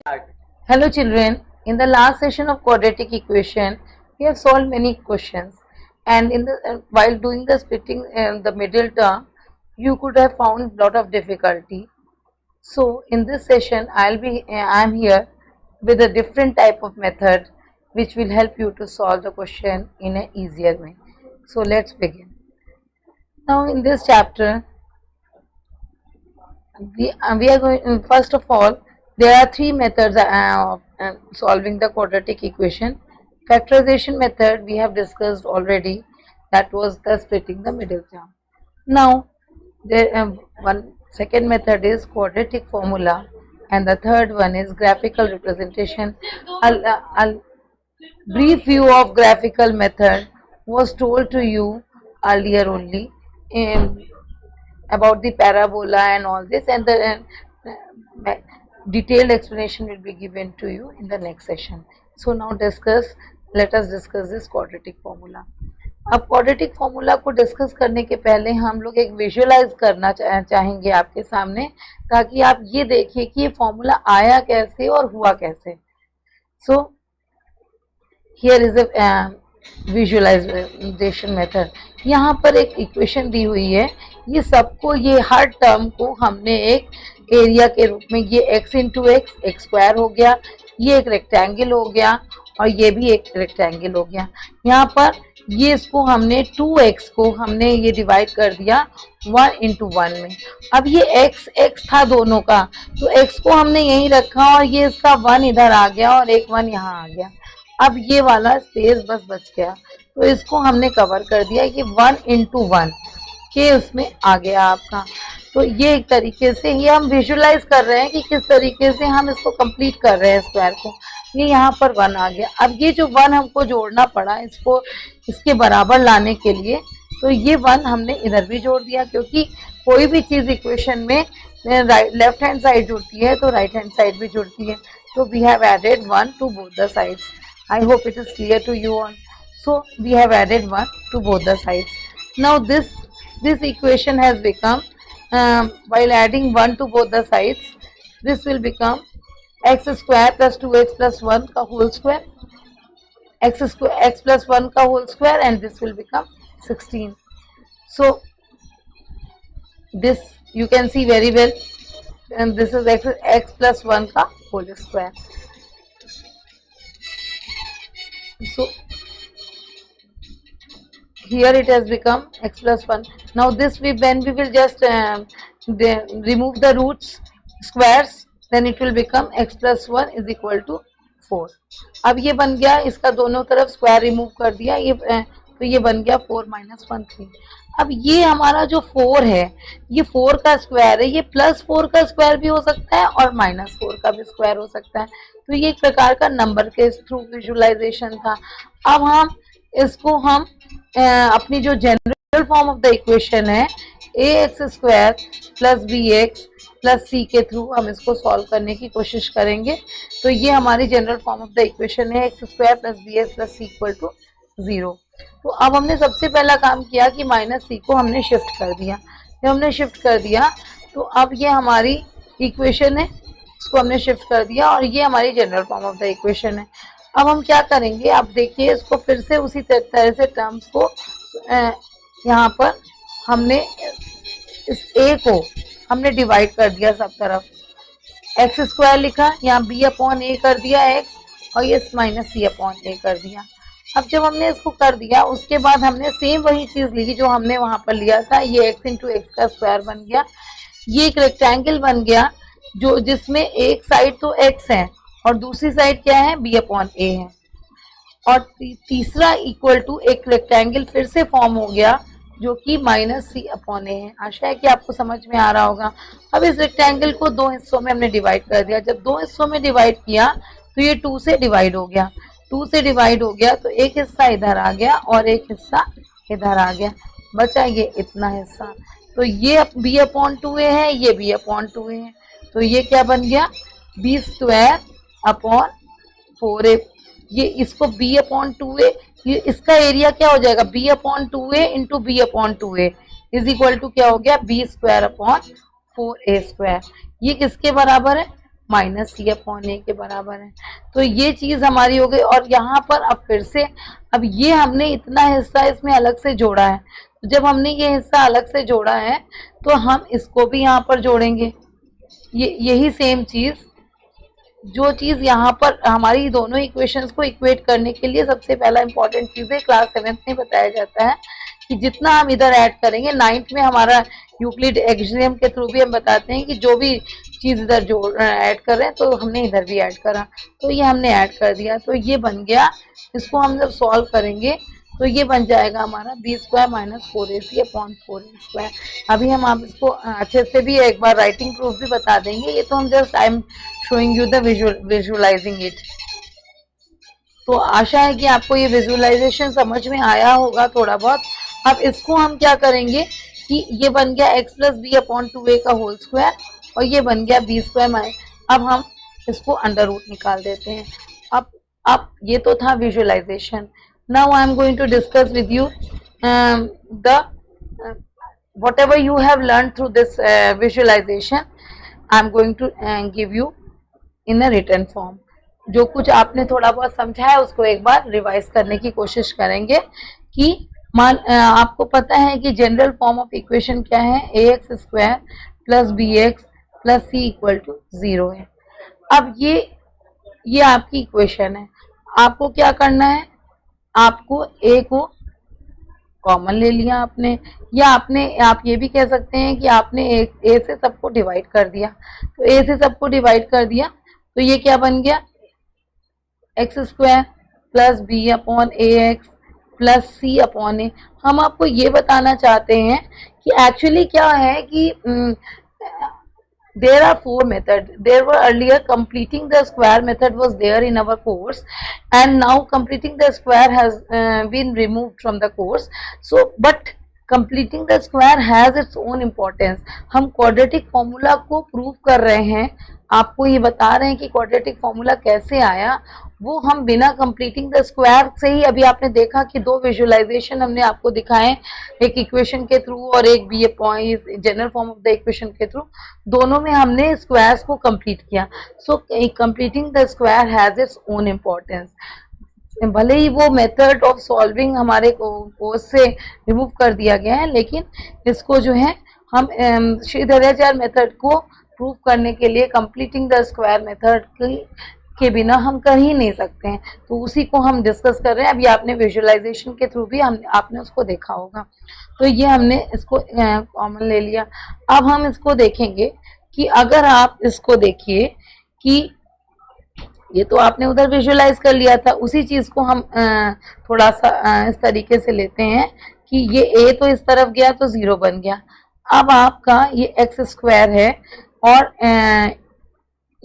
Hello children, in the last session of quadratic equation, we have solved many questions, and while doing the splitting the middle term, you could have found lot of difficulty. So in this session, I'm here with a different type of method which will help you to solve the question in an easier way. So let's begin. Now in this chapter, we are going, first of all, there are three methods of solving the quadratic equation. Factorization method we have discussed already, that was the splitting the middle term. Now there one second method is quadratic formula, and the third one is graphical representation. I'll brief view of graphical method was told to you earlier only. About the parabola and all this, and the detailed explanation will be given to you in the next session. So now let us discuss this quadratic formula. अब quadratic formula को discuss करने के पहले हम लोग एक visualise करना चाहेंगे आपके सामने, ताकि आप ये देखिए कि ये फॉर्मूला आया कैसे और हुआ कैसे. So here is a visualisation method. यहाँ पर एक इक्वेशन दी हुई है, ये सबको, ये हर टर्म को हमने एक एरिया के रूप में, ये x इंटू एक्स स्क्वायर हो गया, ये एक रेक्टेंगल हो गया और ये भी एक रेक्टेंगल हो गया. यहाँ पर ये इसको हमने 2x को हमने ये डिवाइड कर दिया 1 इंटू 1 में. अब ये x था दोनों का, तो x को हमने यहीं रखा और ये इसका 1 इधर आ गया और एक 1 यहाँ आ गया. अब ये वाला स्पेस बस बच गया, तो इसको हमने कवर कर दिया. ये 1 इंटू 1 के उसमें आ गया आपका. तो ये एक तरीके से ये हम विजुअलाइज कर रहे हैं कि किस तरीके से हम इसको कंप्लीट कर रहे हैं स्क्वायर को. ये यहाँ पर 1 आ गया. अब ये जो 1 हमको जोड़ना पड़ा इसको इसके बराबर लाने के लिए, तो ये 1 हमने इधर भी जोड़ दिया, क्योंकि कोई भी चीज़ इक्वेशन में लेफ्ट हैंड साइड जुड़ती है तो राइट हैंड साइड भी जुड़ती है. तो we have added 1 to both the sides. I hope it is clear to you all. So we have added 1 to both the sides. Now this equation has become, while adding 1 to both the sides, this will become x square plus 2x plus 1 का whole square, x plus 1 का whole square, and this will become 16. So this you can see very well, and this is x plus 1 का whole square. So here it has become x plus 1. Now this when we will just remove the roots squares, then it will become x plus 1 is equal to 4. अब ये बन गया, इसका दोनों तरफ square remove कर दिया, ये तो ये बन गया 4 माइनस 1 3. अब ये हमारा जो 4 है, ये 4 का स्क्वायर है, ये प्लस 4 का स्क्वायर भी हो सकता है और माइनस 4 का भी स्क्वायर हो सकता है. तो ये एक प्रकार का नंबर के थ्रू विजुअलाइजेशन था. अब हम इसको अपनी जो general form of the equation है ax square plus bx plus c के थ्रू हम इसको सॉल्व करने की कोशिश करेंगे. तो ये हमारी general form of the equation है, x square plus bx plus c equal to 0. तो अब हमने सबसे पहला काम किया कि माइनस c को हमने शिफ्ट कर दिया. जब हमने शिफ्ट कर दिया तो अब ये हमारी इक्वेशन है, इसको हमने शिफ्ट कर दिया और ये हमारी general form of the equation है. अब हम क्या करेंगे, आप देखिए इसको फिर से उसी तरह से टर्म्स को यहाँ पर हमने इस a को हमने डिवाइड कर दिया सब तरफ. एक्स स्क्वायर लिखा, यहाँ b अपॉन a कर दिया x और ये माइनस c अपॉन a कर दिया. अब जब हमने इसको कर दिया उसके बाद हमने सेम वही चीज़ ली जो हमने वहाँ पर लिया था. ये x इंटू एक्स का स्क्वायर बन गया, ये एक रेक्टेंगल बन गया जो जिसमें एक साइड तो x है और दूसरी साइड क्या है, b अपॉन a है, और तीसरा इक्वल टू एक रेक्टेंगल फिर से फॉर्म हो गया जो कि माइनस c अपॉन a है. आशा है कि आपको समझ में आ रहा होगा. अब इस रेक्टेंगल को दो हिस्सों में हमने डिवाइड कर दिया. जब दो हिस्सों में डिवाइड किया तो ये 2 से डिवाइड हो गया. 2 से डिवाइड हो गया तो एक हिस्सा इधर आ गया और एक हिस्सा इधर आ गया, बचा ये इतना हिस्सा. तो ये b अपॉन 2a है, ये b अपॉन 2a है. तो ये क्या बन गया, b स्क्वायर अपॉन 4a. ये इसको b अपॉन 2a, ये इसका एरिया क्या हो जाएगा, b upon 2a into b upon 2a is equal to क्या हो गया, b square upon 4a square. ये किसके बराबर है, माइनस सी अपॉन ए के बराबर है। तो ये चीज हमारी हो गई। और यहाँ पर अब फिर से अब ये हमने इतना हिस्सा इसमें अलग से जोड़ा है, तो जब हमने ये हिस्सा अलग से जोड़ा है तो हम इसको भी यहाँ पर जोड़ेंगे। यही सेम चीज, जो चीज यहाँ पर हमारी दोनों इक्वेशंस को इक्वेट करने के लिए सबसे पहला इंपॉर्टेंट चीज है, क्लास 7th में बताया जाता है कि जितना हम इधर ऐड करेंगे, 9th में हमारा यूक्लिड एक्सियम के थ्रू भी हम बताते हैं कि जो भी चीज इधर जो ऐड कर रहे हैं तो हमने इधर भी ऐड करा, तो ये हमने ऐड कर दिया, तो ये बन गया। इसको हम जब सॉल्व करेंगे तो ये बन जाएगा हमारा b square minus 4ac upon 4a square. अभी हम आप इसको अच्छे से भी एक बार राइटिंग प्रूफ भी बता देंगे, ये तो हम just I am showing you the visualising it. तो आशा है कि आपको ये विजुअलाइजेशन समझ में आया होगा थोड़ा बहुत। अब इसको हम क्या करेंगे कि ये बन गया x plus b upon 2a का होल स्क्वायर, और ये बन गया बी स्क्वायर माइनस, अब हम इसको अंडर रूट निकाल देते हैं। अब ये तो था visualisation. Now I am going to discuss with you the whatever you have learned through this visualization, I am going to give you in a written form। जो कुछ आपने थोड़ा बहुत समझा है उसको एक बार रिवाइज करने की कोशिश करेंगे कि आपको पता है कि जनरल फॉर्म ऑफ इक्वेशन क्या है, ax square plus B x plus c equal to 0 है। अब ये आपकी इक्वेशन है, आपको क्या करना है, आपको a को कॉमन ले लिया आपने, या आप ये भी कह सकते हैं कि आपने a से सबको डिवाइड कर दिया, तो a से सबको डिवाइड कर दिया तो ये क्या बन गया, x square plus b upon a x plus c upon a. हम आपको ये बताना चाहते हैं कि एक्चुअली क्या है कि there are 4 methods. There were earlier completing the square method was there in our course, and now completing the square has been removed from the course. So but completing the square has its own importance. हम quadratic formula को prove कर रहे हैं, आपको ये बता रहे हैं कि quadratic formula कैसे आया, वो हम बिना कंप्लीटिंग द स्क्वायर से ही। अभी आपने देखा कि 2 विजुअलाइजेशन हमने आपको दिखाए, एक इक्वेशन के थ्रू और एक B point general form of the equation के थ्रू, दोनों में हमने स्क्वायर्स को कंप्लीट किया। So completing the square has its own importance. भले ही वो मेथड ऑफ सॉल्विंग हमारे कोर्स से रिमूव कर दिया गया है, लेकिन इसको जो है हम श्रीधराचार्य मेथड को प्रूव करने के लिए कंप्लीटिंग द स्क्वायर मेथड के बिना हम कर ही नहीं सकते हैं, तो उसी को हम डिस्कस कर रहे हैं। अभी आपने विजुअलाइजेशन के थ्रू भी आपने उसको देखा होगा, तो ये हमने इसको कॉमन ले लिया। अब हम इसको देखेंगे कि अगर आप इसको देखिए कि ये तो आपने उधर विजुअलाइज कर लिया था, उसी चीज को हम थोड़ा सा इस तरीके से लेते हैं कि ये a तो इस तरफ गया तो 0 बन गया। अब आपका ये एक्स स्क्वायर है और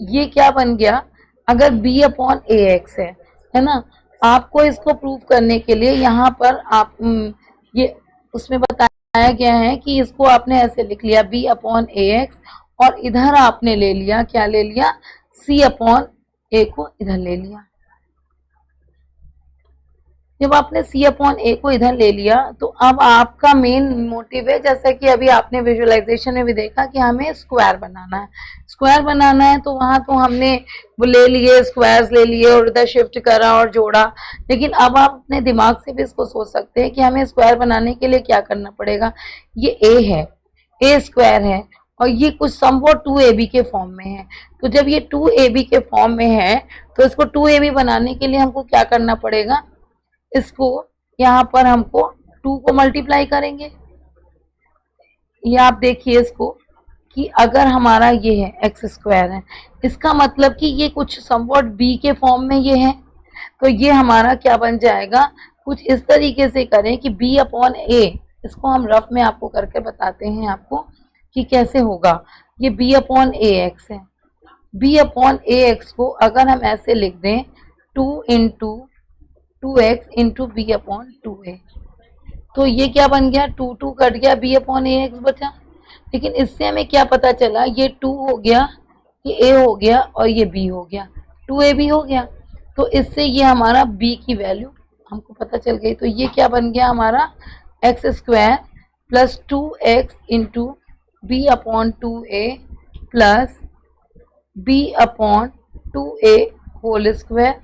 ये क्या बन गया, अगर b अपॉन ए एक्स है ना। आपको इसको प्रूव करने के लिए यहाँ पर आप ये उसमें बताया गया है कि इसको आपने ऐसे लिख लिया b अपॉन ए एक्स, और इधर आपने ले लिया, क्या ले लिया, c अपॉन ए को इधर ले लिया। जब आपने c अपॉन ए को इधर ले लिया तो अब आपका मेन मोटिव है, जैसा कि अभी आपने विजुअलाइजेशन में भी देखा कि हमें स्क्वायर बनाना है। स्क्वायर बनाना है तो वहां तो हमने वो ले लिए, स्क्वायर्स ले लिए और इधर शिफ्ट करा और जोड़ा, लेकिन अब आप अपने दिमाग से भी इसको सोच सकते हैं कि हमें स्क्वायर बनाने के लिए क्या करना पड़ेगा। ये a है, a स्क्वायर है, और ये कुछ समवॉट 2ab के फॉर्म में है। तो जब ये 2ab के फॉर्म में है तो इसको 2ab बनाने के लिए हमको क्या करना पड़ेगा, इसको यहाँ पर हमको 2 को मल्टीप्लाई करेंगे। ये आप देखिए इसको कि अगर हमारा ये है एक्स स्क्वायर है, इसका मतलब कि ये कुछ समवॉट b के फॉर्म में ये है, तो ये हमारा क्या बन जाएगा, कुछ इस तरीके से करें कि b अपॉन a, इसको हम रफ में आपको करके बताते हैं आपको कि कैसे होगा। ये b अपॉन ए एक्स है, b अपॉन ए एक्स को अगर हम ऐसे लिख दें 2 into 2x into b upon 2a, तो ये क्या बन गया, 2 कट गया, b अपॉन ए एक्स बचा। लेकिन इससे हमें क्या पता चला, ये 2 हो गया, ये a हो गया और ये b हो गया, 2ab हो गया। तो इससे ये हमारा b की वैल्यू हमको पता चल गई। तो ये क्या बन गया हमारा, x square plus 2x into b upon 2a plus b upon 2a whole square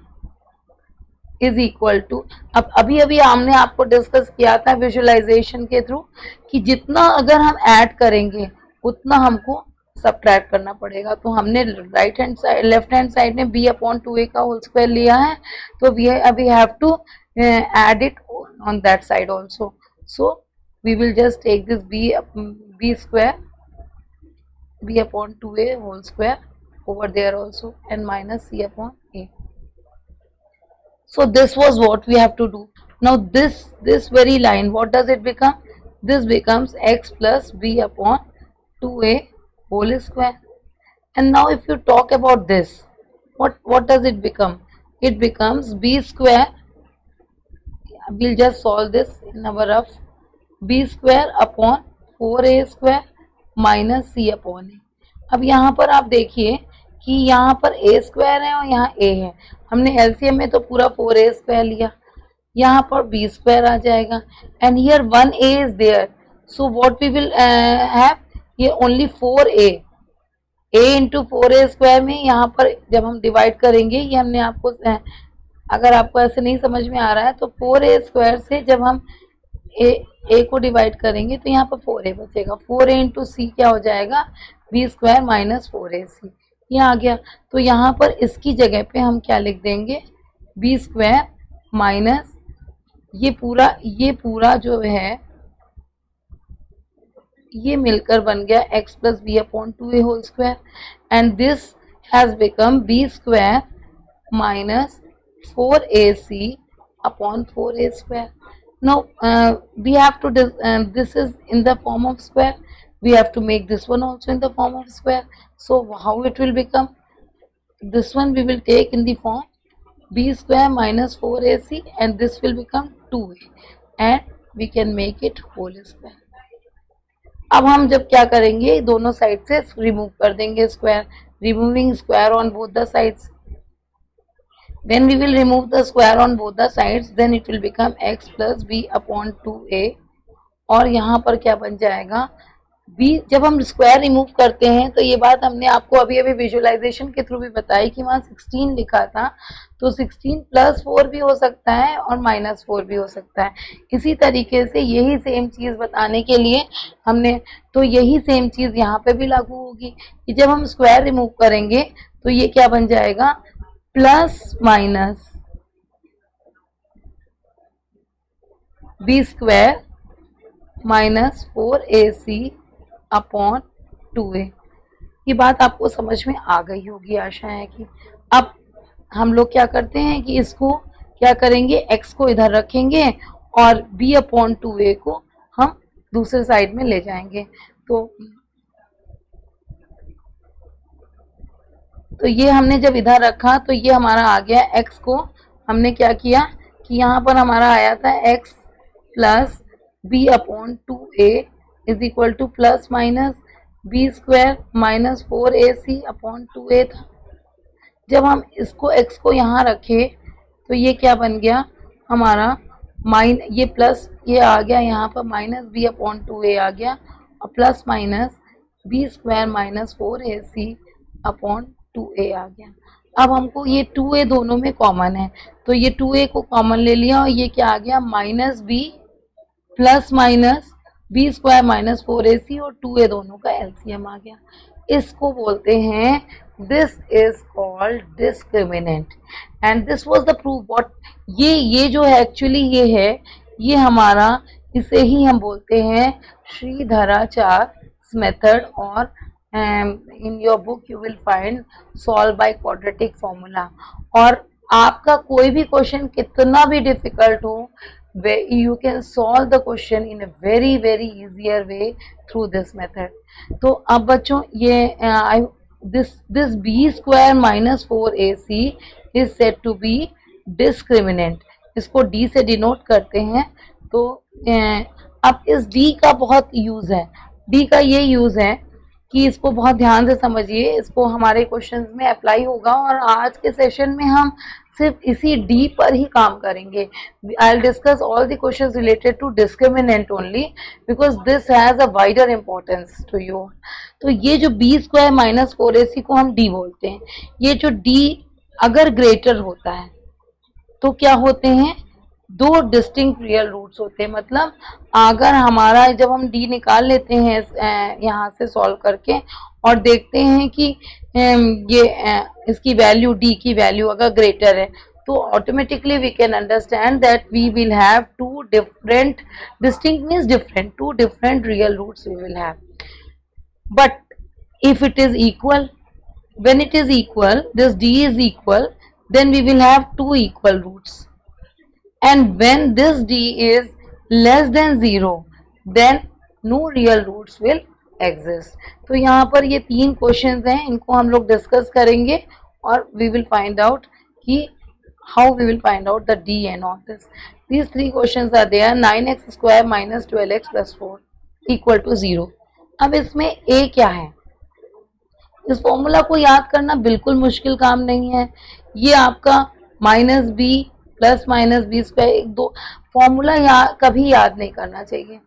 is equal to, अब अभी अभी हमने आपको डिस्कस किया था विजुअलाइजेशन के थ्रू कि जितना अगर हम ऐड करेंगे उतना हमको सब्ट्रैक्ट करना पड़ेगा। तो हमने right hand side left hand side में b अपॉन 2a का होल स्क्वायर लिया है, तो we have to add it on that side also. So we will just take this b square, b upon 2a whole square over there also, and minus c upon a. So this was what we have to do. Now this very line, what does it become? This becomes x plus b upon 2a whole square. And now if you talk about this, what does it become? It becomes b square. We'll just solve this in our rough. b square upon 4a square minus c upon a. अब यहाँ पर आप देखिए कि यहाँ पर a square है और यहाँ a है, हमने एलसीएम में तो पूरा 4a स्क्वायर लिया, यहाँ पर b स्क्वायर आ जाएगा, and here 1a is there, so what we will have, ये only 4a, a into 4a square में यहाँ पर जब हम डिवाइड करेंगे, ये हमने आपको अगर आपको ऐसे नहीं समझ में आ रहा है तो 4a स्क्वायर से जब हम a को डिवाइड करेंगे तो यहाँ पर 4a बचेगा, 4a इंटू सी क्या हो जाएगा, b स्क्वायर माइनस 4ac, ये आ गया। तो यहाँ पर इसकी जगह पे हम क्या लिख देंगे, b स्क्वायर माइनस ये पूरा जो है ये मिलकर बन गया x plus b upon 2a whole square, and this has become b square minus 4ac upon 4a square. Now we have to this is in the form of square, we have to make this one also in the form of square. So how it will become, this one we will take in the form b square minus 4ac, and this will become 2a, and we can make it whole square. अब हम जब क्या करेंगे, दोनों side से remove कर देंगे square, removing square on both the sides. When we will remove the square on both the sides, then it will become x plus b upon 2a, और यहाँ पर क्या बन जाएगा b. जब हम स्क्वायर रिमूव करते हैं तो ये बात हमने आपको अभी अभी विजुअलाइजेशन के थ्रू भी बताई कि वहाँ 16 लिखा था, तो 16 प्लस 4 भी हो सकता है और माइनस 4 भी हो सकता है. इसी तरीके से यही सेम चीज़ बताने के लिए हमने, तो यही सेम चीज़ यहाँ पे भी लागू होगी कि जब हम स्क्वायर रिमूव करेंगे तो ये क्या बन जाएगा, plus minus B square minus 4ac upon 2a. ये बात आपको समझ में आ गई होगी, आशा है कि. अब हम लोग क्या करते हैं कि इसको क्या करेंगे, x को इधर रखेंगे और b अपॉन 2a को हम दूसरे साइड में ले जाएंगे. तो ये हमने जब इधर रखा तो ये हमारा आ गया, x को हमने क्या किया कि यहाँ पर हमारा आया था x plus b upon 2a is equal two plus minus b square minus 4ac upon 2a था. जब हम इसको x को यहाँ रखे तो ये क्या बन गया हमारा, ये प्लस ये आ गया यहाँ पर माइनस b अपॉन 2a आ गया, और plus minus b square minus 4ac upon 2a आ गया. अब हमको ये 2a दोनों में कॉमन है, तो ये 2a को कॉमन ले लिया और ये क्या आ गया, minus b plus minus b square minus 4ac, और 2a दोनों का एलसीएम आ गया. इसको बोलते हैं, this is called discriminant, and this was the proof. What ये जो है एक्चुअली ये है, ये हमारा, इसे ही हम बोलते हैं श्रीधराचार्य मेथड, और in your book you will find solve by quadratic formula. और आपका कोई भी क्वेश्चन कितना भी डिफिकल्ट हो, you can solve the question in a very very easier way through this method. तो अब बच्चों ये this b square minus 4ac is said to be discriminant. इसको d से डिनोट करते हैं. तो अब इस d का बहुत यूज है. d का ये यूज है कि इसको बहुत ध्यान से समझिए, इसको हमारे क्वेश्चंस में अप्लाई होगा और आज के सेशन में हम सिर्फ इसी डी पर ही काम करेंगे. I will discuss all the questions related to discriminant only because this has a wider importance to you. तो ये जो बी स्क्वायर माइनस 4ac को हम डी बोलते हैं. ये जो डी अगर ग्रेटर होता है तो क्या होते हैं, दो डिस्टिंक्ट रियल रूट्स होते हैं. मतलब अगर हमारा जब हम डी निकाल लेते हैं यहाँ से सॉल्व करके और देखते हैं कि इसकी वैल्यू डी की वैल्यू अगर ग्रेटर है तो automatically we can understand that we will have two different distinct means different two different real roots we will have. But if it is equal, when it is equal, this d is equal, then we will have two equal roots. And when this d is less than 0, then no real roots will exist. तो यहाँ पर ये तीन questions हैं, इनको हम लोग discuss करेंगे और we will find out कि how we will find out the d and all this. These three questions are there. 9x square minus 12x plus 4 equal to 0. अब इसमें a क्या है? इस फॉर्मूला को याद करना बिल्कुल मुश्किल काम नहीं है. ये आपका minus b plus minus B square, दो फॉर्मूला कभी याद नहीं करना चाहिए.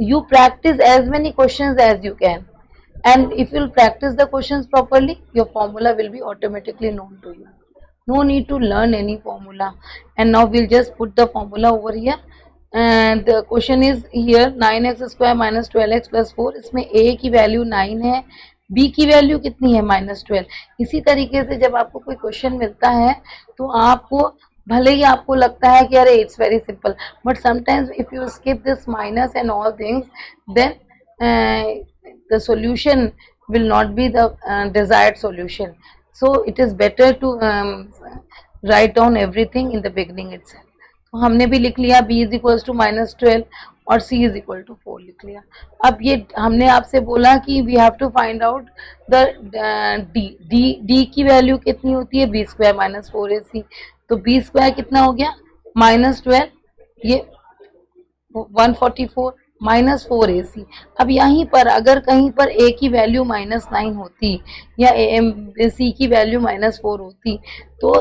You practise as many questions as you can and if you practise the questions properly your formula will be automatically known to you. No need to learn any formula. And now we'll just put the formula over here. And the question is here 9x square minus 12x plus 4. इसमें a की value 9 है, b की value कितनी है -12. इसी तरीके से जब आपको कोई क्वेश्चन मिलता है तो आपको भले ही आपको लगता है कि अरे it's very simple, but sometimes if you skip this minus and all things then the solution will not be the desired solution. So it is better to write down everything in the beginning itself. तो हमने भी लिख लिया b is equals to -12 और c is equal to 4 लिख लिया. अब ये हमने आपसे बोला कि we have to find out the d की वैल्यू कितनी होती है, b स्क्वायर माइनस 4ac. तो b स्क्वायर कितना हो गया -12, ये 144 माइनस 4ac. अब यहीं पर अगर कहीं पर a की वैल्यू -9 होती या c की वैल्यू -4 होती, तो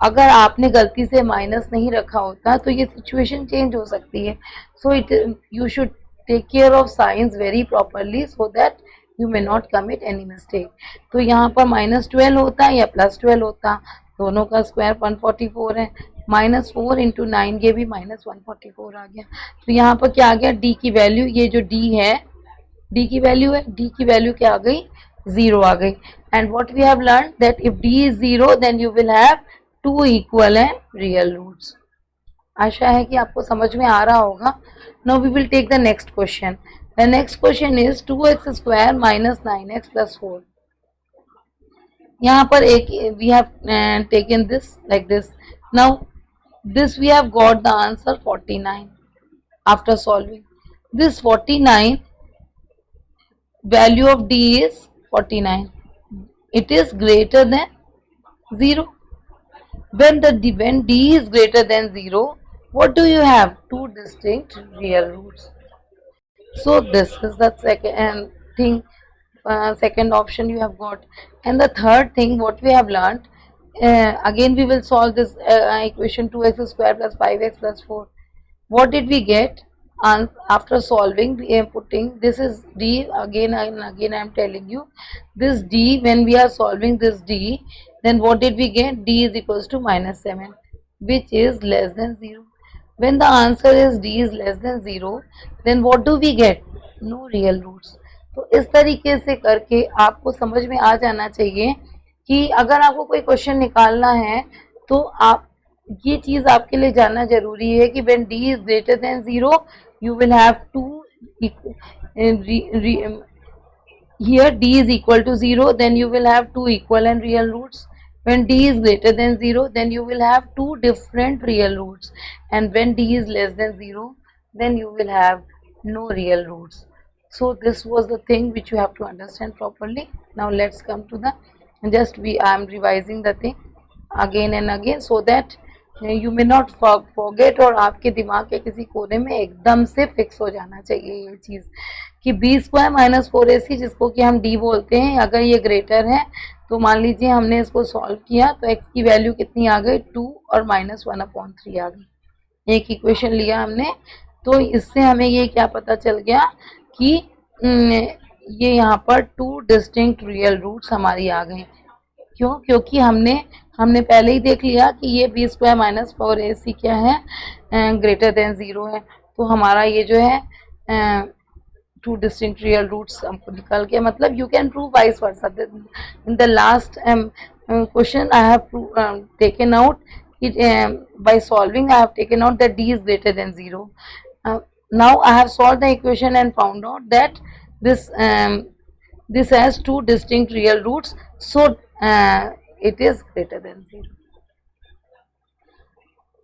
अगर आपने गलती से माइनस नहीं रखा होता तो ये सिचुएशन चेंज हो सकती है. So it you should take care of signs very properly so that you may not commit any mistake. तो यहाँ पर -12 होता है या +12 होता, दोनों का स्क्वायर 144 है. -4 इंटू 9 ये भी -144 आ गया. तो यहाँ पर क्या आ गया, d की वैल्यू, ये जो d है d की वैल्यू है, d की वैल्यू क्या आ गई 0 आ गई. And what we have learn that if d is 0 then you will have 2 equal and real roots. आशा है कि आपको समझ में आ रहा होगा. Now we will take the next question. The next question is 2x square minus 9x plus 4. यहाँ पर एक we have taken this like this. Now this we have got the answer 49 after solving. This 49 value of d is 49. It is greater than 0. When d is greater than 0, what do you have? Two distinct real roots. So this is the second thing. Second option you have got. And the third thing what we have learned, again we will solve this equation 2x square plus 5x plus 4. What did we get? And after solving, we are putting, this is d, again and again I am telling you, this d, when we are solving this d, then what did we get? D is equals to -7, which is less than 0. When the answer is d is less than 0, then what do we get? No real roots. तो इस तरीके से करके आपको समझ में आ जाना चाहिए कि अगर आपको कोई क्वेश्चन निकालना है तो आप ये चीज आपके लिए जानना जरूरी है कि when d is greater than 0 you will have two here d is equal to 0, then you will have two equal and real roots. When d is greater than 0, then you will have two different real roots, and when d is less than 0, then you will have no real roots. So this was the thing which you have to understand properly. Now let's come to the I am revising the thing again and again so that you may not forget, और आपके दिमाग के किसी कोने में एकदम से fix हो जाना चाहिए ये चीज़ कि बी स्क्वायर माइनस 4ac, जिसको कि हम डी बोलते हैं, अगर ये ग्रेटर है तो मान लीजिए हमने इसको सॉल्व किया तो x की वैल्यू कितनी आ गई 2 और -1/3 आ गई। एक इक्वेशन लिया हमने, तो इससे हमें ये क्या पता चल गया कि ये यहाँ पर 2 डिस्टिंक्ट रियल रूट्स हमारी आ गए। क्यों? क्योंकि हमने पहले ही देख लिया कि ये बी स्क्वायर माइनस 4ac क्या है, ग्रेटर देन 0 है। तो हमारा ये जो है 2 distinct real roots हमको निकल के, मतलब you can prove vice versa. In the last question I have taken out it, by solving I have taken out that d is greater than 0. Now I have solved the equation and found out that this has 2 distinct real roots, so it is greater than 0.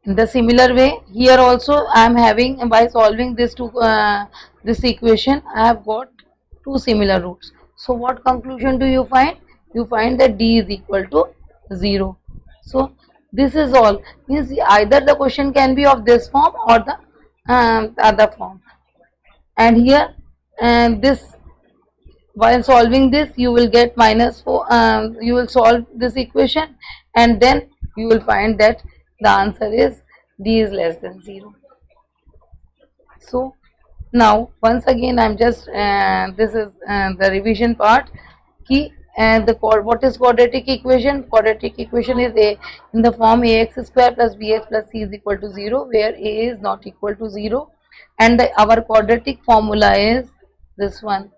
In the similar way, here also I am having, by solving this this equation, I have got 2 similar roots. So what conclusion do you find? You find that d is equal to 0. So this is all. Means either the question can be of this form or the other form. And here, this, while solving this, you will get -4. You will solve this equation, and then you will find that the answer is d is less than 0. So now once again I'm just this is the revision part key, and what is quadratic equation? Quadratic equation is in the form ax square plus bx plus c is equal to 0, where a is not equal to 0, and our quadratic formula is this one,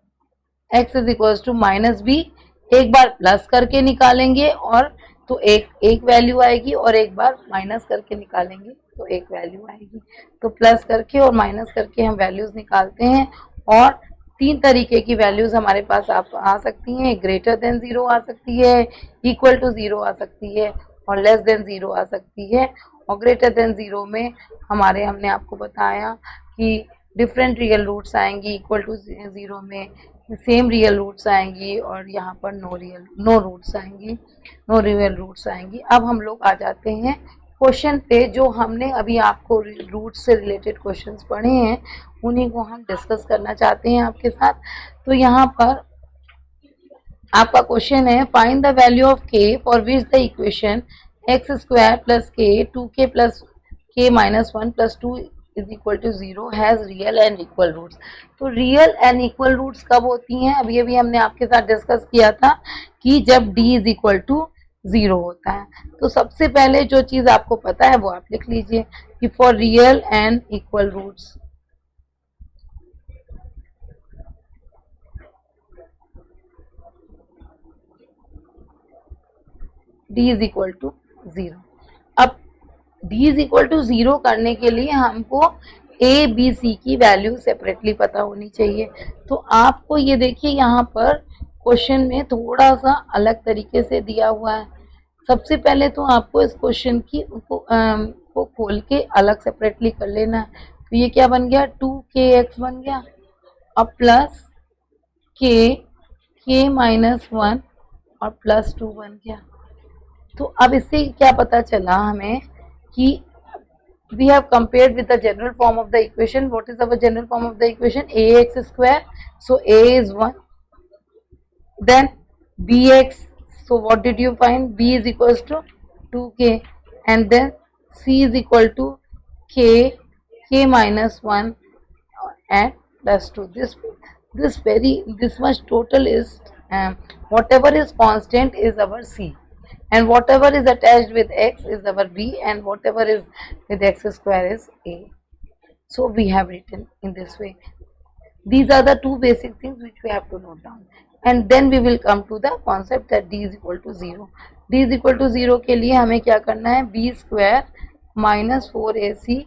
x is equals to minus b. एक बार plus करके निकालेंगे और तो एक value आएगी, और एक बार minus करके निकालेंगे तो एक वैल्यू आएगी। तो प्लस करके और माइनस करके हम वैल्यूज निकालते हैं, और 3 तरीके की वैल्यूज हमारे पास आ सकती हैं। ग्रेटर देन 0 आ सकती है, इक्वल टू 0 आ सकती है, और लेस देन 0 आ सकती है। और ग्रेटर देन 0 में हमने आपको बताया कि डिफरेंट रियल रूट्स आएंगी, इक्वल टू 0 में सेम रियल रूट्स आएंगी, और यहाँ पर नो रियल रूट्स आएंगी। अब हम लोग आ जाते हैं क्वेश्चन पे, जो हमने अभी आपको रूट्स से रिलेटेड क्वेश्चंस पढ़े हैं उन्हीं को हम डिस्कस करना चाहते हैं आपके साथ। तो यहाँ पर आपका क्वेश्चन है, find the value of k for which the equation x square plus k 2k plus k minus 1 plus 2 is equal to 0 has real and equal roots. तो रियल एंड इक्वल रूट्स कब होती हैं? अभी हमने आपके साथ discuss किया था कि जब d इज इक्वल टू 0 होता है। तो सबसे पहले जो चीज आपको पता है वो आप लिख लीजिए कि for real and equal roots d is equal to 0। अब d इज इक्वल टू 0 करने के लिए हमको a b c की वैल्यू सेपरेटली पता होनी चाहिए। तो आपको ये देखिए यहाँ पर क्वेश्चन में थोड़ा सा अलग तरीके से दिया हुआ है। सबसे पहले तो आपको इस क्वेश्चन की को खोल के अलग सेपरेटली कर लेना है। तो ये क्या बन गया, 2kx बन गया, और प्लस k माइनस 1 और प्लस 2 बन गया। तो अब इससे क्या पता चला हमें कि we have compared with the general form of the equation. What is our general form of the equation? ax square. So a is 1. Then bx. So what did you find? b is equals to 2k, and then c is equal to k minus 1 and plus 2. This much total is whatever is constant is our c, and whatever is attached with x is our b, and whatever is with x square is a. So we have written in this way. These are the 2 basic things which we have to note down, and then we will come to the concept that d is equal to 0. d is equal to 0 के लिए हमें क्या करना है, b square minus 4ac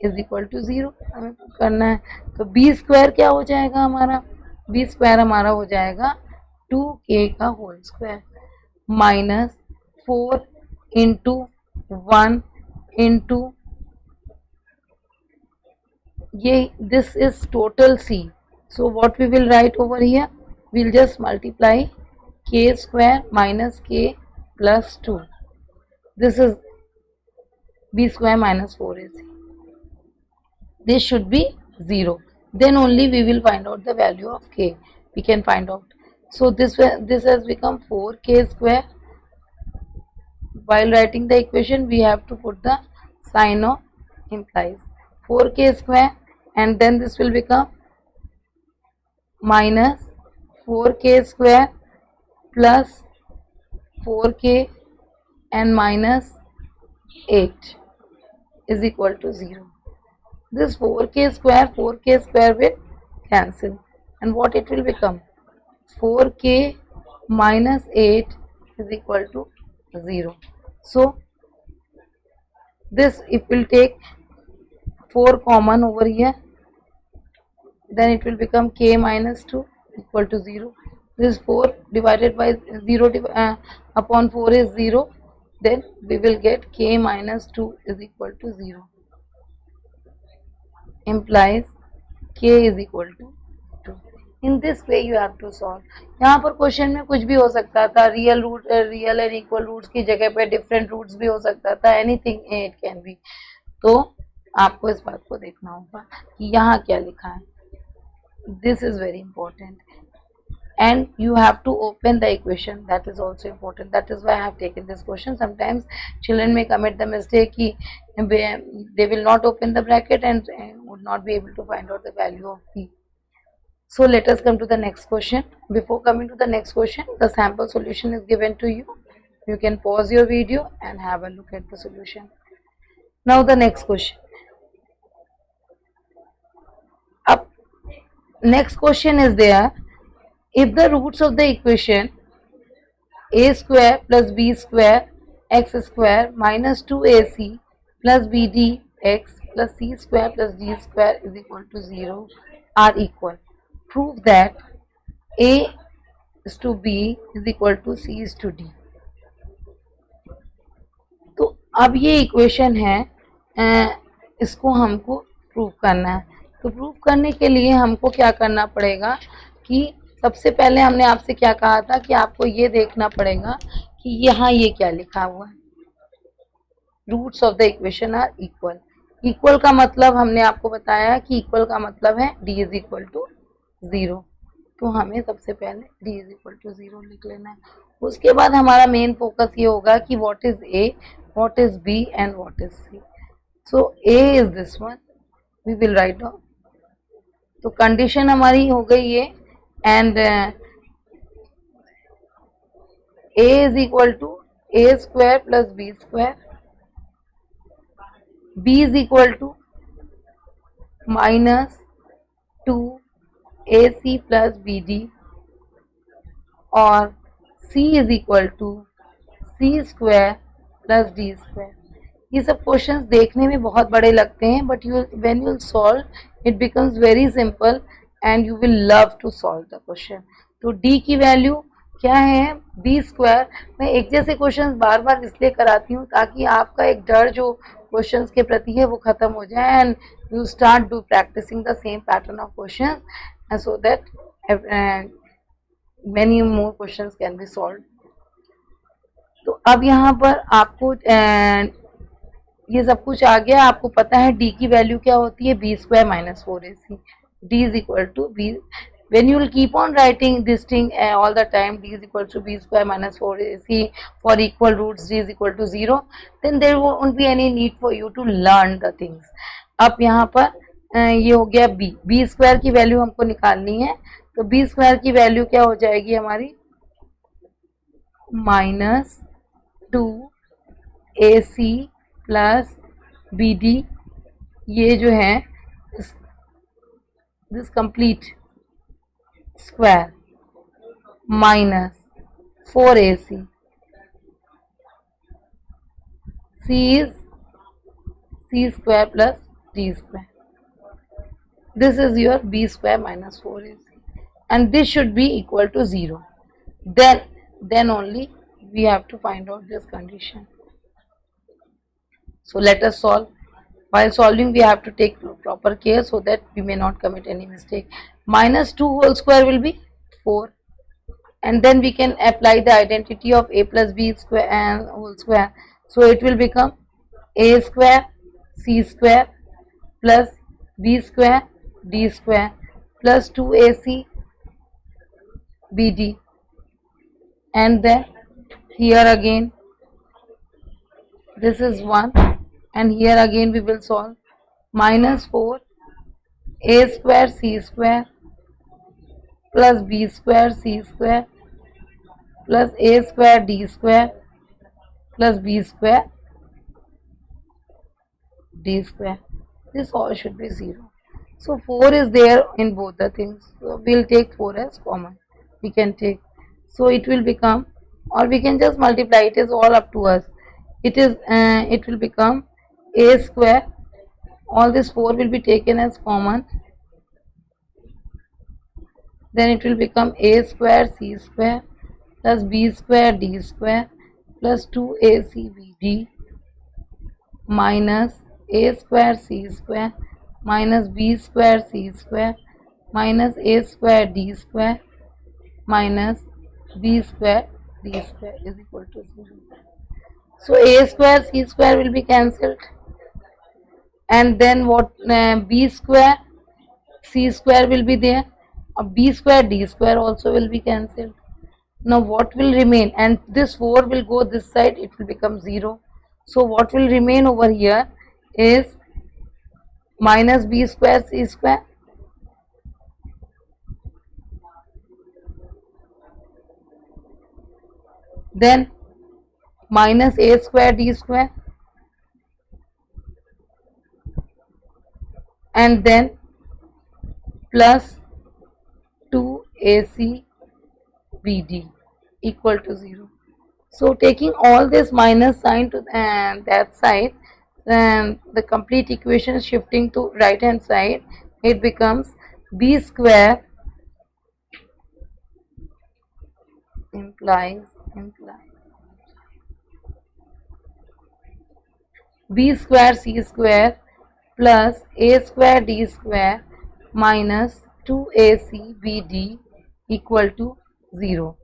is equal to 0 हमें करना है। तो b square क्या हो जाएगा हमारा, b square हमारा हो जाएगा 2k का whole square minus 4 into 1 into ये, this is total c. So what we will write over here, we'll just multiply k square minus k plus 2. This is b square minus 4ac. This should be 0. Then only we will find out the value of k. We can find out. So this has become 4k square. While writing the equation, we have to put the sign of implies 4k square, and then this will become minus 4k square plus 4k and minus 8 is equal to 0. This 4k square will cancel, and what it will become? 4k minus 8 is equal to 0. So this, if we'll take 4 common over here, then it will become k minus 2 equal to 0. This 4 divided by 0 upon 4 is 0. Then we will get k minus 2 is equal to 0. Implies k is equal to 2. In this way you have to solve. यहाँ पर question में कुछ भी हो सकता था, real and equal roots की जगह पे डिफरेंट रूट्स भी हो सकता था, एनीथिंग इट कैन बी. तो आपको इस बात को देखना होगा कि यहाँ क्या लिखा है. This is very important, and you have to open the equation. That is also important. That is why I have taken this question. Sometimes children may commit the mistake कि they will not open the bracket and would not be able to find out the value of p. So let us come to the next question. Before coming to the next question, the sample solution is given to you. You can pause your video and have a look at the solution. Now the next question. Next question is there. If the roots of the equation a square plus b square x square minus 2ac plus bd x plus c square plus d square is equal to 0 are equal, prove that a is to b is equal to c is to d. तो अब ये equation है, इसको हमको prove करना है. तो prove करने के लिए हमको क्या करना पड़ेगा कि सबसे पहले हमने आपसे क्या कहा था कि आपको ये देखना पड़ेगा कि यहाँ ये क्या लिखा हुआ है. Roots of the equation are equal. Equal का मतलब हमने आपको बताया कि इक्वल का मतलब है d इज इक्वल टू 0. तो हमें सबसे पहले d इज इक्वल टू 0 लिख लेना है. उसके बाद हमारा मेन फोकस ये होगा कि what is a, what is b and what is c. So a is this one, we will write down. तो कंडीशन हमारी हो गई ये, and a is equal to a square plus b square, b is equal to minus 2ac plus bd, और c is equal to c square plus d square. ये सब questions देखने में बहुत बड़े लगते हैं, but when you solve it becomes very simple and you will love to solve the question. तो d की वैल्यू क्या है, b स्क्वायर. मैं एक जैसे क्वेश्चंस बार बार इसलिए कराती हूँ ताकि आपका एक डर जो क्वेश्चंस के प्रति है वो खत्म हो जाए, and you start do practising the same pattern of questions, and so that many more questions can be solved. तो अब यहाँ पर आपको ये सब कुछ आ गया. आपको पता है d की वैल्यू क्या होती है, b square minus 4ac. d is equal to b. When you will keep on writing this thing all the time, d is equal to b square minus 4ac for equal roots, d is equal to 0, then there won't be any need for you to learn the things. अब यहाँ पर ये हो गया b. b square की value हमको निकालनी है. तो b स्क्वायर की वैल्यू क्या हो जाएगी हमारी, माइनस 2ac प्लस bd. ये जो है this complete square minus 4ac, c is c square plus d square. This is your b square minus 4ac, and this should be equal to 0. Then only we have to find out this condition. So let us solve. While solving we have to take proper care so that we may not commit any mistake. Minus 2 whole square will be 4, and then we can apply the identity of a plus b square and whole square. So it will become a square c square plus b square d square plus 2ac bd, and then here again this is 1, and here again we will solve minus 4 a square c square plus b square c square plus a square d square plus b square d square. This all should be 0. So 4 is there in both the things. So we'll take 4 as common. We can take. So it will become, or we can just multiply. It is all up to us. It will become a square. All this 4 will be taken as common. Then it will become a square c square plus b square d square plus 2acbd minus a square c square minus b square c square minus a square d square minus b square d square is equal to 0. So a square c square will be cancelled, and then what, b square c square will be there, b square d square also will be cancelled. Now what will remain, and this 4 will go this side, it will become 0. So what will remain over here is minus b square c square then minus a square d square and then plus 2ac bd equal to 0. So taking all this minus sign to that side, the complete equation shifting to right hand side, it becomes b square implies b square c square plus a square d square minus 2ac bd equal to 0.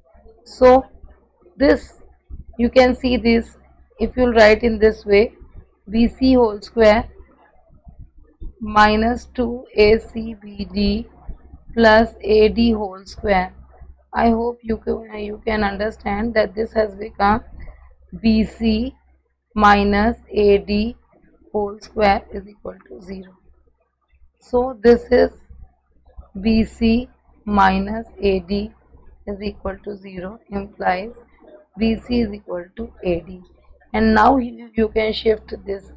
So this, you can see this, if you write in this way, bc whole square minus 2acbd plus ad whole square. I hope you can understand that this has become bc minus ad whole square is equal to 0. So this is bc minus ad is equal to 0 implies bc is equal to ad, and now you can shift this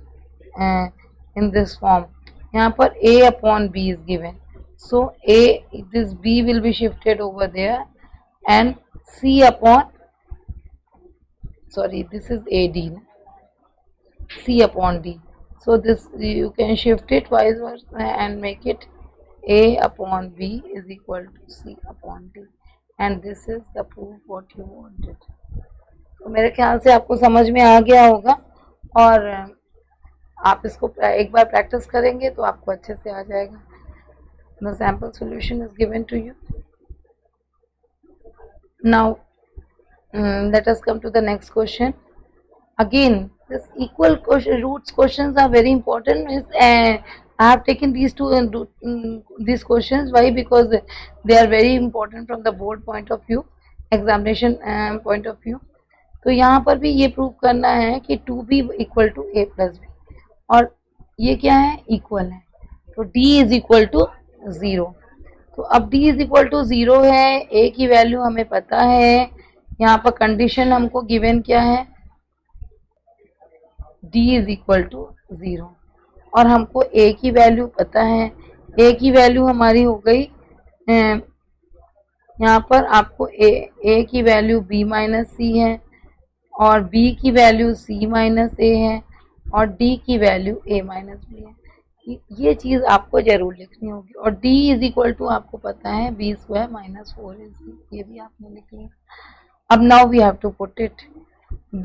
in this form. यहाँ पर a upon b is given, so this b will be shifted over there, and c upon, sorry, this is ad, c upon d. So this you can shift it vice versa and make it a upon b is equal to c upon d, and this is the proof what you wanted. तो मेरे ख्याल से आपको समझ में आ गया होगा, और आप इसको एक बार प्रैक्टिस करेंगे तो आपको अच्छे से आ जाएगा. The sample solution is given to you. Now let us come to the next question. Again, this equal roots questions are very important. I have taken these these questions. Why? Because they are very important from the board point of view, examination point of view. तो यहाँ पर भी ये prove करना है कि 2b equal to a plus b, और ये क्या है, इक्वल है. तो d इज इक्वल टू 0. तो अब d इज इक्वल टू 0 है, a की वैल्यू हमें पता है. यहाँ पर कंडीशन हमको गिवन क्या है, d इज इक्वल टू 0, और हमको a की वैल्यू पता है. a की वैल्यू हमारी हो गई, यहाँ पर आपको a की वैल्यू b माइनस सी है, और b की वैल्यू c माइनस a है, और d की वैल्यू a माइनस b है. ये चीज़ आपको जरूर लिखनी होगी. और d इज इक्वल टू आपको पता है b स्क्वायर माइनस 4ac, ये भी आपने लिख लिया. अब now we have to put it,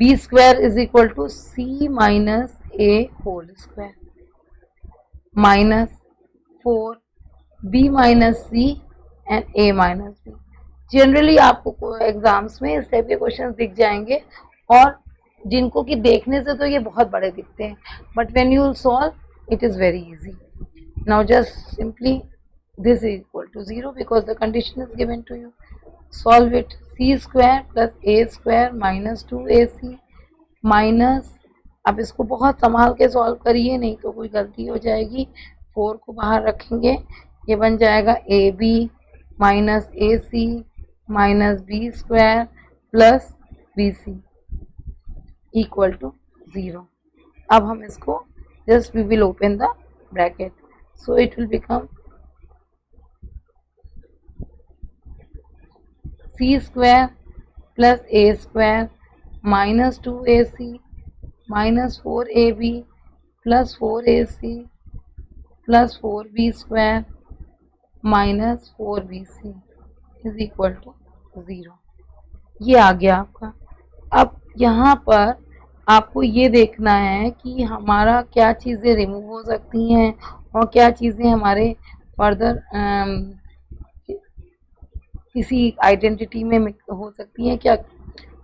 b square is equal to c minus a whole square minus 4b minus c and a minus b. Generally आपको एग्जाम्स में इस टाइप के क्वेश्चन दिख जाएंगे, और जिनको कि देखने से तो ये बहुत बड़े दिखते हैं, but when you will solve it is very easy. Now just simply this is equal to 0 because the condition is given to you. Solve it. C square plus a square minus 2ac minus, अब इसको बहुत संभाल के solve करिए नहीं तो कोई गलती हो जाएगी. 4 को बाहर रखेंगे, ये बन जाएगा ab minus ac minus B square plus bc equal to 0. अब हम इसको just we will open the bracket, so it will become c square plus a square minus 2ac minus 4ab plus 4ac plus 4b square minus 4bc is equal to 0. ये आ गया आपका. अब यहाँ पर आपको ये देखना है कि हमारा क्या चीज़ें रिमूव हो सकती हैं और क्या चीज़ें हमारे फर्दर किसी आइडेंटिटी में हो सकती हैं क्या.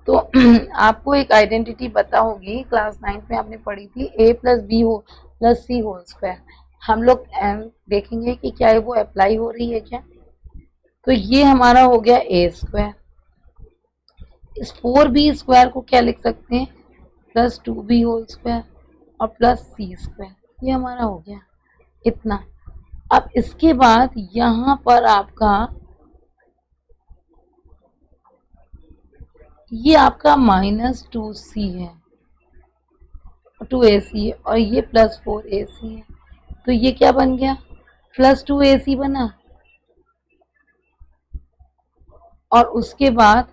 तो आपको एक आइडेंटिटी पता होगी, क्लास 9 में आपने पढ़ी थी, a प्लस बी हो प्लस सी होल स्क्वायर. हम लोग देखेंगे कि क्या वो अप्लाई हो रही है क्या. तो ये हमारा हो गया a स्क्वायर. इस 4b स्क्वायर को क्या लिख सकते हैं, प्लस 2b होल स्क्वायर और प्लस सी स्क्वायर. ये हमारा हो गया इतना. अब इसके बाद यहाँ पर आपका ये आपका माइनस 2c है, 2ac है और ये प्लस 4ac है. तो ये क्या बन गया, प्लस 2ac बना. और उसके बाद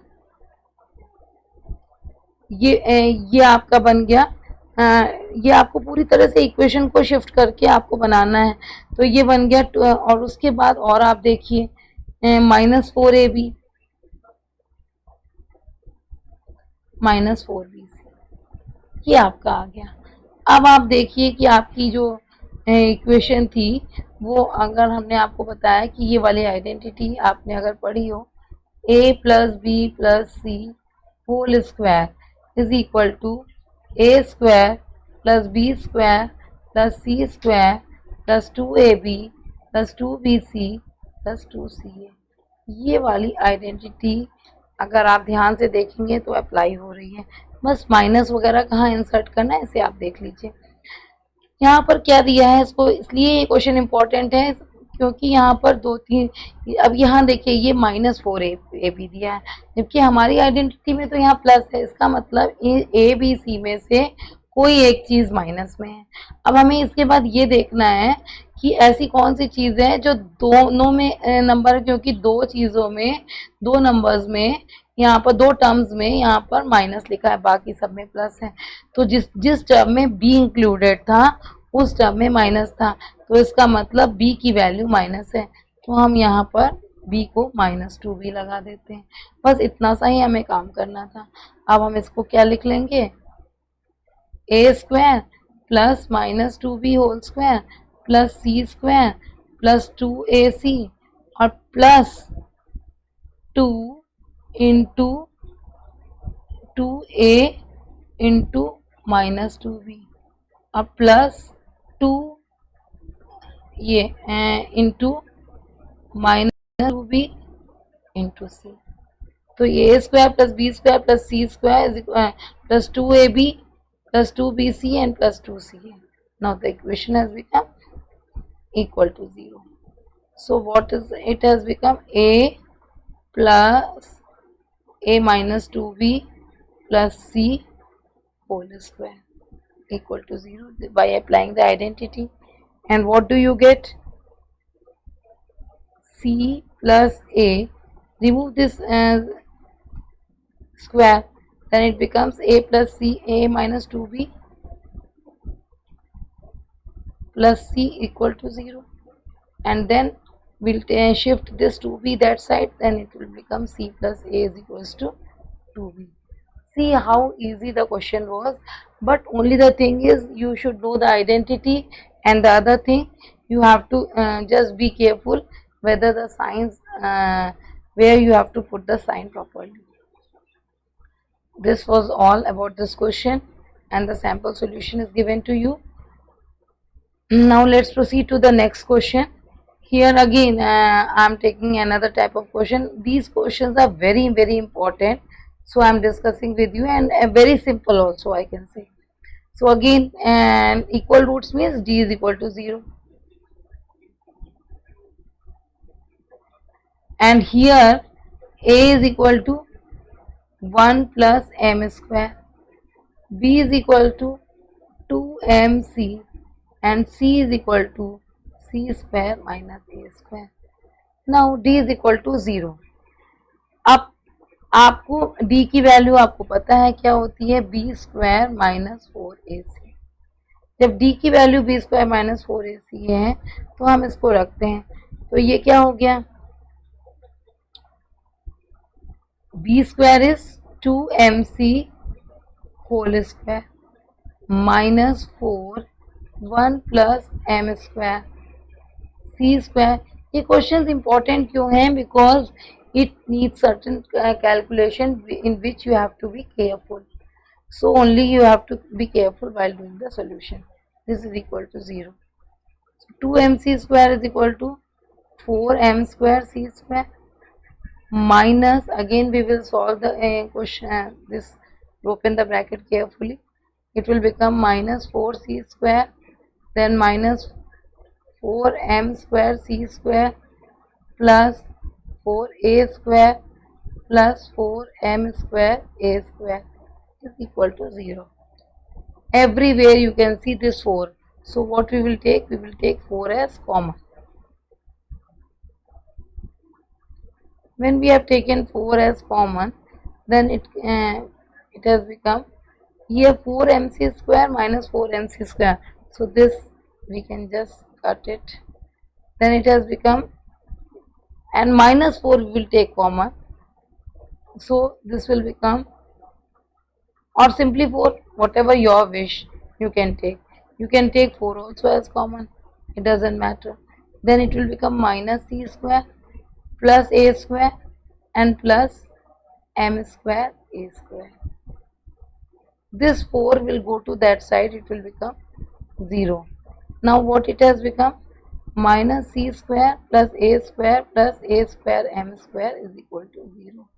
ये आपका बन गया. ये आपको पूरी तरह से इक्वेशन को शिफ्ट करके आपको बनाना है. तो ये बन गया और उसके बाद और आप देखिए माइनस 4ab माइनस 4bc, ये आपका आ गया. अब आप देखिए कि आपकी जो इक्वेशन थी वो, अगर हमने आपको बताया कि ये वाली आइडेंटिटी आपने अगर पढ़ी हो, a plus B plus C whole square is equal to a square plus B square plus C square plus 2ab plus 2bc plus 2ca. ये वाली आइडेंटिटी अगर आप ध्यान से देखेंगे तो अप्लाई हो रही है. बस माइनस वगैरह कहाँ इंसर्ट करना है इसे आप देख लीजिए. यहाँ पर क्या दिया है इसको, इसलिए ये क्वेश्चन इंपॉर्टेंट है क्योंकि यहाँ पर 2-3, अब यहाँ देखिए ये माइनस 4ab दिया है, जबकि हमारी आइडेंटिटी में तो यहाँ प्लस है. इसका मतलब ए बी सी में से कोई एक चीज़ माइनस में है. अब हमें इसके बाद ये देखना है कि ऐसी कौन सी चीज़ है जो दोनों में नंबर, क्योंकि दो चीज़ों में, दो नंबर्स में, यहाँ पर दो टर्म्स में यहाँ पर माइनस लिखा है, बाकी सब में प्लस है. तो जिस टर्म में बी इंक्लूडेड था उस टर्म में माइनस था, तो इसका मतलब बी की वैल्यू माइनस है. तो हम यहाँ पर बी को माइनस 2b लगा देते हैं. बस इतना सा ही हमें काम करना था. अब हम इसको क्या लिख लेंगे, a square plus minus 2b whole square plus C square plus 2ac और plus 2 into 2a into minus 2b और प्लस 2 ये इंटू माइनस 2b इंटू सी. तो ये a square plus b square plus c square plus 2ab plus 2bc and plus 2ca. Now the equation has become equal to 0. So what is it, has become a plus a minus 2b plus c whole square equal to 0 by applying the identity. And what do you get, c plus a, remove this square, then it becomes a plus c, a minus 2b plus c equal to 0. And then we'll shift this 2b that side, then it will become c plus a is equals to 2b. See how easy the question was, but only the thing is you should know the identity, and the other thing you have to just be careful whether the signs where you have to put the sign properly. This was all about this question and the sample solution is given to you. Now let's proceed to the next question. Here again I am taking another type of question. These questions are very important, so I am discussing with you, and very simple also I can say. So again, and equal roots means d is equal to 0, and here a is equal to 1 plus m square, b is equal to 2mc, and c is equal to c square minus a square. Now d is equal to 0. अब आपको d की value आपको पता है क्या होती है, B square minus 4ac। जब d की value B square minus 4ac है तो हम इसको रखते हैं, तो ये क्या हो गया, B square is 2mc whole square minus 4 1 plus m square c square. ये क्वेश्चन इंपॉर्टेंट क्यों हैं, because it needs certain calculation in which you have to be careful, so only you have to be careful while doing the solution. This is equal to 0. So 2mc square is equal to 4m square c square minus, again we will solve the question, this open the bracket carefully, it will become minus 4c square, then minus 4m square c square plus 4a square plus 4m square a square is equal to 0. Everywhere you can see this 4. So what we will take? We will take 4 as common. When we have taken 4 as common, then it has become here 4mc square minus 4mc square. So this we can just cut it. Then it has become, and minus 4 we will take common, so this will become, or simply 4, whatever your wish you can take. You can take 4 also as common, it doesn't matter. Then it will become minus c square plus a square and plus m square a square. This 4 will go to that side, it will become 0. Now what it has become? Minus c square plus a square m square is equal to 0.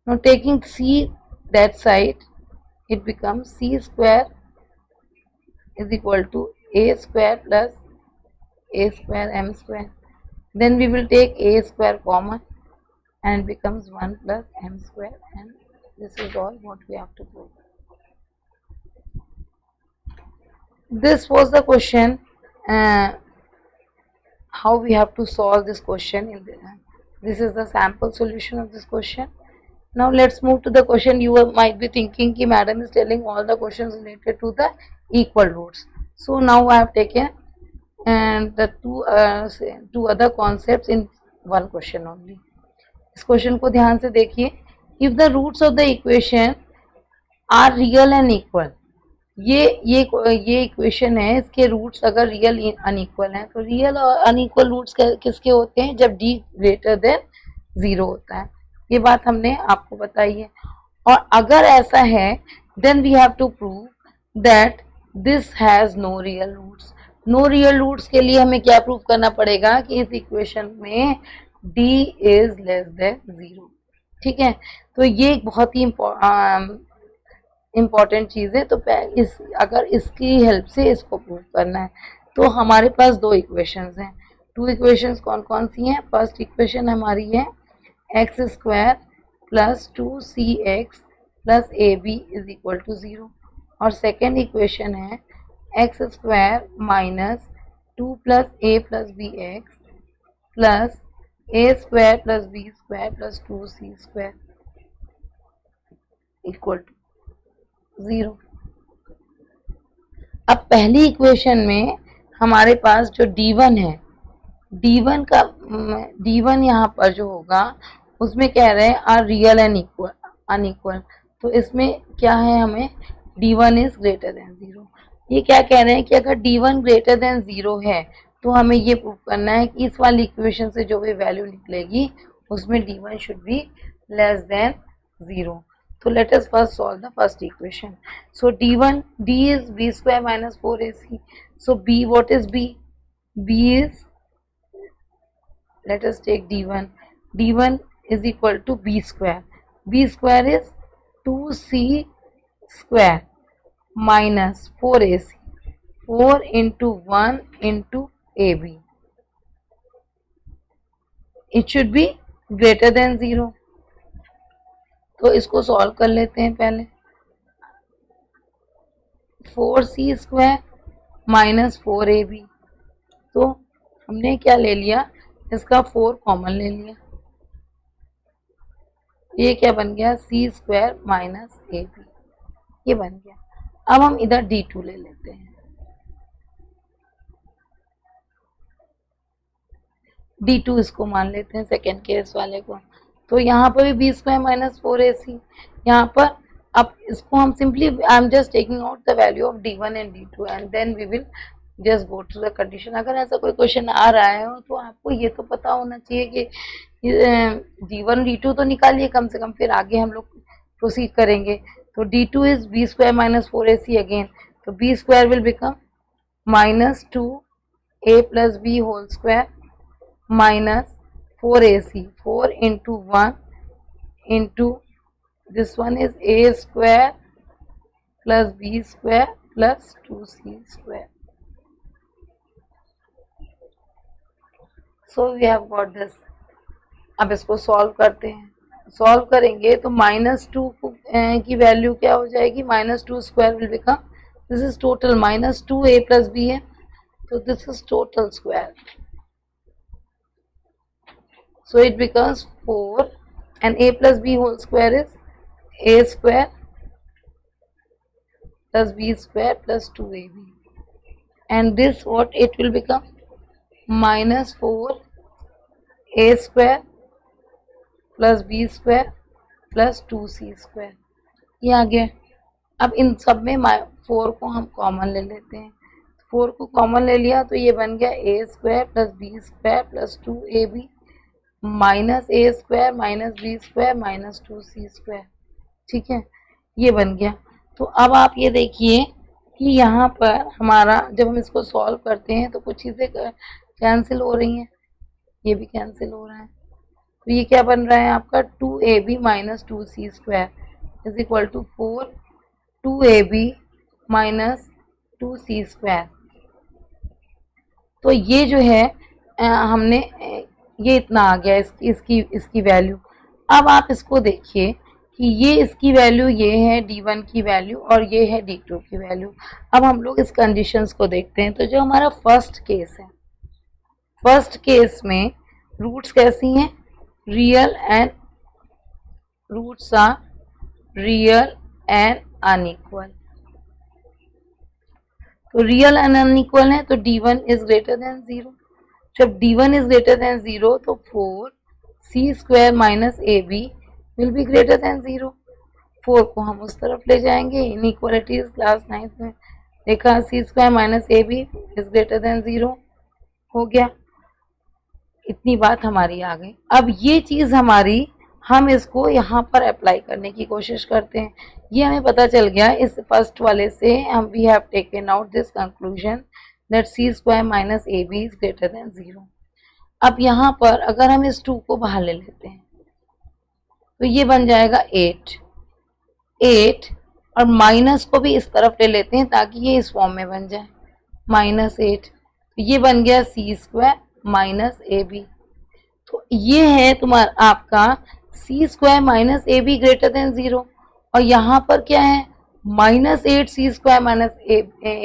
Now taking c that side, it becomes c square is equal to a square plus a square m square. Then we will take a square common and becomes 1 plus m square, and this is all what we have to prove. This was the question. How we have to solve this question. This is the sample solution of this question. Now let's move to the question. You might be thinking कि madam is telling all the questions related to the equal roots. So now I have taken and the two other concepts in one question only. इस question को ध्यान से देखिए. If the roots of the equation are real and equal, ये equation है, इसके roots अगर real unequal हैं, तो रियल और अनइक्वल रूट्स किसके होते हैं, जब d ग्रेटर देन 0 होता है. ये बात हमने आपको बताई है. और अगर ऐसा है, then we have to prove that this has no real roots. No real roots के लिए हमें क्या प्रूव करना पड़ेगा कि इस इक्वेशन में d इज लेस देन 0. ठीक है, तो ये बहुत ही इम्पॉर्टेंट चीज़ है. तो अगर इसकी हेल्प से इसको प्रूव करना है, तो हमारे पास दो इक्वेशंस हैं. टू इक्वेशंस कौन कौन सी हैं? फर्स्ट इक्वेशन हमारी है X square plus 2cx plus A B is equal to 0, और सेकेंड इक्वेशन है X square minus 2 plus A plus B x plus A square plus B square plus 2c square equal to 0. अब पहली equation में हमारे पास जो d1 है, d1 यहाँ पर जो होगा उसमें कह रहे हैं आर रियल एंड अनइक्वल. तो इसमें क्या है, हमें d1 इज ग्रेटर देन 0. ये क्या कह रहे हैं कि अगर d1 ग्रेटर देन 0 है तो हमें ये प्रूव करना है कि इस वाली इक्वेशन से जो भी वैल्यू निकलेगी उसमें d1 should be less than 0. So let us first solve the first equation. So d1, d is b square minus 4ac. So b, what is b? B is, let us take d1. d1 is equal to b square. B square is 2c square minus 4ac. 4 into 1 into ab. It should be greater than 0. तो इसको solve कर लेते हैं पहले. 4c square minus 4ab. तो हमने क्या ले लिया, इसका 4 कॉमन ले लिया. ये क्या बन गया, c स्क्वायर माइनस ab. ये बन गया. अब हम इधर d2 ले लेते हैं. d2 इसको मान लेते हैं सेकेंड केस वाले को. तो यहाँ पर भी बी स्क्वायर माइनस 4ac. यहाँ पर अब इसको हम simply, I am just taking out the value of d1 and d2 and then we will just go to the condition. अगर ऐसा कोई क्वेश्चन आ रहा है तो आपको ये तो पता होना चाहिए कि d1 d2 तो निकालिए कम से कम, फिर आगे हम लोग प्रोसीड करेंगे. तो d2 is b square minus 4ac again. तो b square will become minus 2a plus b whole square minus 4ac. 4 into 1 into this one is a square plus b square plus 2c square. So we have got this. अब इसको solve करते हैं. Solve करेंगे तो -2 की value क्या हो जाएगी, -2 square will become, this is total, -2a plus b है, तो this is total square. So it becomes 4 and a plus b whole square is a square plus b square plus 2ab. And this what it will become, minus 4 a square plus b square plus 2c square. ये आ गया. अब इन सब में 4 को हम common ले लेते हैं. 4 को कॉमन ले लिया तो ये बन गया a square plus b square plus 2ab minus A square minus B square minus 2c square. ठीक है, ये बन गया. तो अब आप ये देखिए कि यहाँ पर हमारा जब हम इसको सॉल्व करते हैं तो कुछ चीज़ें कैंसिल हो रही हैं, ये भी कैंसिल हो रहा है. तो ये क्या बन रहा है आपका, 2ab minus 2c square is equal to 4 2ab minus 2c square. तो ये जो है हमने ये इतना आ गया इसकी वैल्यू. अब आप इसको देखिए कि ये इसकी वैल्यू ये है d1 की वैल्यू और ये है d2 की वैल्यू. अब हम लोग इस कंडीशंस को देखते हैं. तो जो हमारा फर्स्ट केस है, फर्स्ट केस में रूट्स कैसी हैं, real and roots are real and unequal. तो रियल एंड अनइक्वल है तो d1 इज ग्रेटर देन 0. जब d1 इज ग्रेटर देन 0 तो 4c square minus ab will be greater than 0. 4 को हम उस तरफ ले जाएंगे. इनइक्वालिटीज क्लास 9 में देखा, c square minus ab is greater than 0 हो गया. इतनी बात हमारी आ गई. अब ये चीज हमारी, हम इसको यहाँ पर अप्लाई करने की कोशिश करते हैं. ये हमें पता चल गया इस फर्स्ट वाले से, हम we have taken out this conclusion that c square minus ab is greater than 0. अब यहाँ पर अगर हम इस 2 को बाहर ले लेते हैं तो ये बन जाएगा 8 और माइनस को भी इस तरफ ले लेते हैं ताकि ये इस फॉर्म में बन जाए -8. तो ये बन गया c स्क्वायर माइनस ab. तो ये है तुम्हारा आपका c square minus ab greater than 0 और यहाँ पर क्या है -8 c स्क्वायर माइनस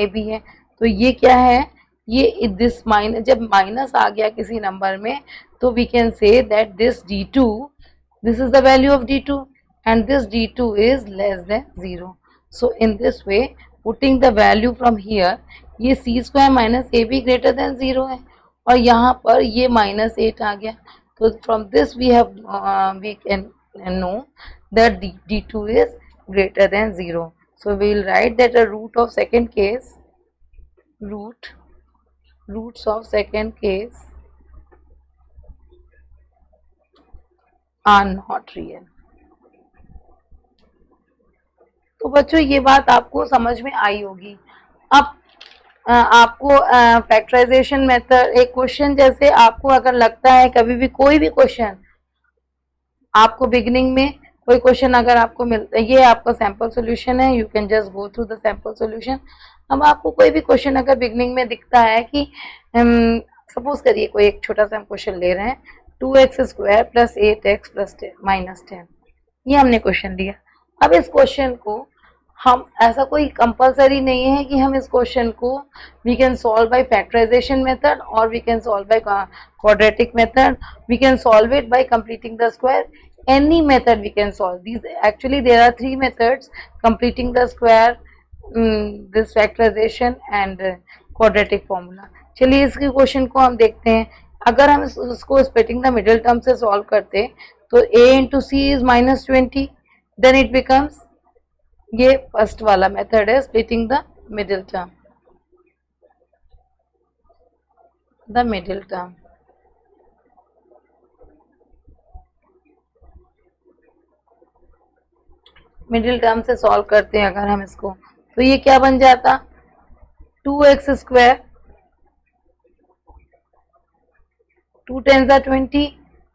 ab है. तो ये क्या है, ये दिस माइनस, जब माइनस आ गया किसी नंबर में तो we can say that this d2, this is the value of d2 and this d2 is less than 0. So in this way putting the value from here, ये c square minus ab greater than 0 है और यहाँ पर ये -8 आ गया. तो from this we can know that d2 is greater than 0. So we will write that a root of second case, roots of second case are not real. बच्चों ये बात आपको समझ में आई होगी। अब आपको फैक्टराइजेशन मेथड, एक क्वेश्चन जैसे आपको अगर लगता है कभी भी कोई भी क्वेश्चन आपको बिगिनिंग में कोई क्वेश्चन अगर आपको मिलता है, ये आपका सैंपल सॉल्यूशन है, you can just go through the sample solution. अब आपको कोई भी क्वेश्चन अगर बिगिनिंग में दिखता है कि सपोज करिए कोई एक छोटा सा हम क्वेश्चन ले रहे हैं, 2x² प्लस 8x प्लस -10, ये हमने क्वेश्चन लिया। अब इस क्वेश्चन को हम, ऐसा कोई कंपलसरी नहीं है कि हम इस क्वेश्चन को we can solve by factorisation method और we can solve by quadratic method, we can solve it by completing the square, any method we can solve these. Actually there are 3 methods: completing the square, this factorization and quadratic formula. चलिए इसके question को हम देखते हैं। अगर हम इसको splitting the middle term से सॉल्व करते तो a into c is -20, then it becomes, ये फर्स्ट वाला मेथड है splitting the middle term, the middle term। Middle term से सॉल्व करते हैं अगर हम इसको, तो ये क्या बन जाता, 2x², 2 10s are 20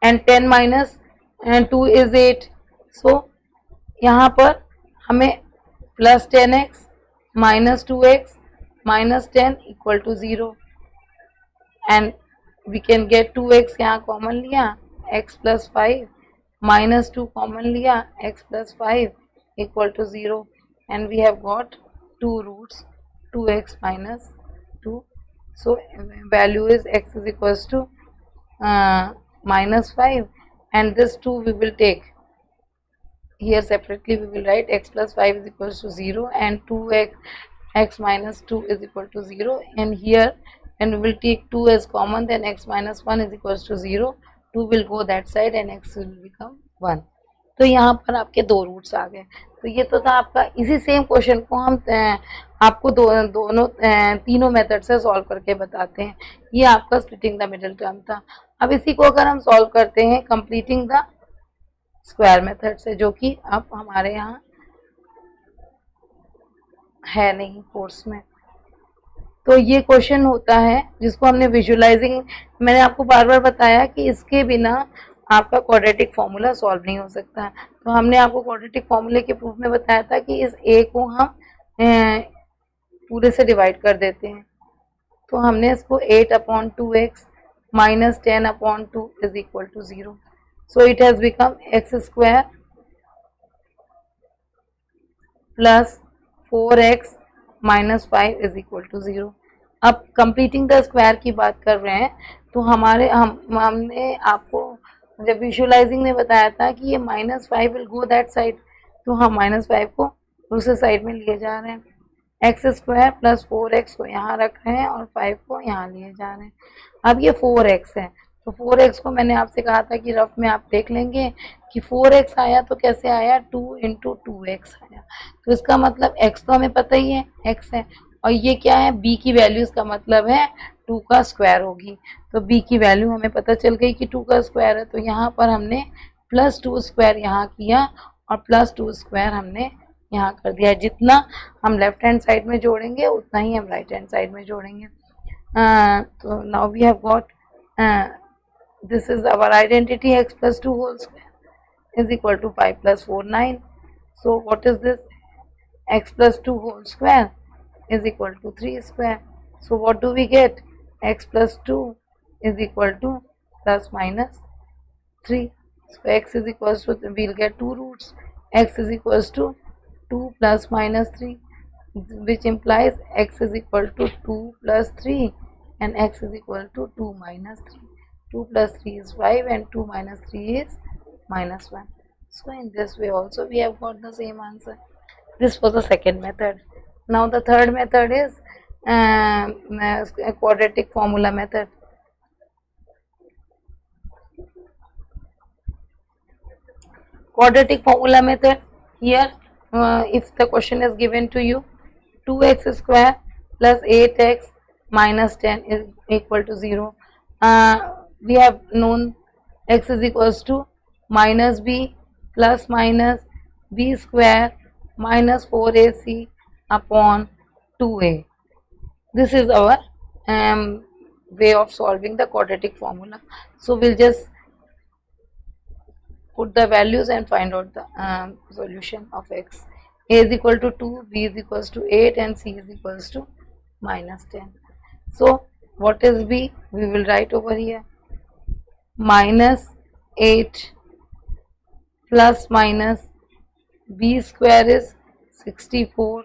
and 10 minus and 2 is 8। सो यहाँ पर हमें plus 10x minus 2x minus 10 equal to 0 and we can get 2x यहाँ कॉमन लिया, x प्लस 5 माइनस 2 कॉमन लिया, x plus 5 equal to 0, and we have got 2 roots, 2x minus 2. So value is x is equals to -5, and this 2 we will take here separately. We will write x plus 5 is equals to 0 and 2x minus 2 is equal to 0, and here, and we will take 2 as common, then x minus 1 is equals to 0, 2 will go that side and x will become 1। तो यहाँ पर आपके 2 roots आ गए। तो ये तो था आपका, इसी सेम क्वेश्चन को हम आपको तीनों मेथड से सॉल्व करके बताते हैं। ये आपका स्प्लिटिंग द मिडिल टर्म था। अब इसी को अगर हम सॉल्व करते हैं कंप्लीटिंग द स्क्वायर मेथड से, जो कि अब हमारे यहाँ है नहीं कोर्स में। तो ये क्वेश्चन होता है जिसको हमने विजुअलाइजिंग, मैंने आपको बार बार बताया कि इसके बिना आपका क्वाड्रेटिक फॉर्मूला सॉल्व नहीं हो सकता। तो हमने आपको क्वाड्रेटिक फॉर्मूले के प्रूफ में बताया था कि इस a को हम पूरे से डिवाइड कर देते हैं। तो हमने इसको 8/2x minus 10/2 is equal to 0. So it has become x² plus 4x minus 5 is equal to 0. अब कंप्लीटिंग द स्क्वायर की बात कर रहे हैं, तो हमने आपको जब विजुअलाइजिंग में बताया था कि ये -5 विल गो दैट साइड, तो हम -5 को दूसरे साइड में लिए जा रहे हैं। x² प्लस 4x को यहाँ रख रहे हैं और 5 को यहाँ लिए जा रहे हैं। अब ये 4x है, तो 4x को मैंने आपसे कहा था कि रफ में आप देख लेंगे कि 4x आया तो कैसे आया, 2 × 2x आया। तो इसका मतलब x तो हमें पता ही है x है, और ये क्या है, b की वैल्यू, इसका मतलब है 2 का स्क्वायर होगी। तो b की वैल्यू हमें पता चल गई कि 2 का स्क्वायर है। तो यहाँ पर हमने +2² यहाँ किया और +2² हमने यहाँ कर दिया। जितना हम लेफ्ट हैंड साइड में जोड़ेंगे उतना ही हम राइट हैंड साइड में जोड़ेंगे। तो now we have got, this is our identity, x + 2 whole square is equal to 5 + 4 9। So what is this, x + 2 whole square is equal to 3 square. So what do we get, x plus 2 is equal to plus minus 3. So x is equals to, we'll get 2 roots, x is equals to 2 plus minus 3, which implies x is equal to 2 plus 3 and x is equal to 2 minus 3. 2 plus 3 is 5 and 2 minus 3 is minus 1. So in this way also we have got the same answer. This was the second method. Now the third method is quadratic formula method. Quadratic formula method, here if the question is given to you, 2x² plus 8x minus 10 is equal to 0. We have known x is equals to minus b plus minus b square minus 4ac upon 2a. This is our way of solving the quadratic formula. So we'll just put the values and find out the solution of x. A is equal to 2, b is equals to 8 and c is equals to minus 10. So what is b? We will write over here minus 8 plus minus b square is 64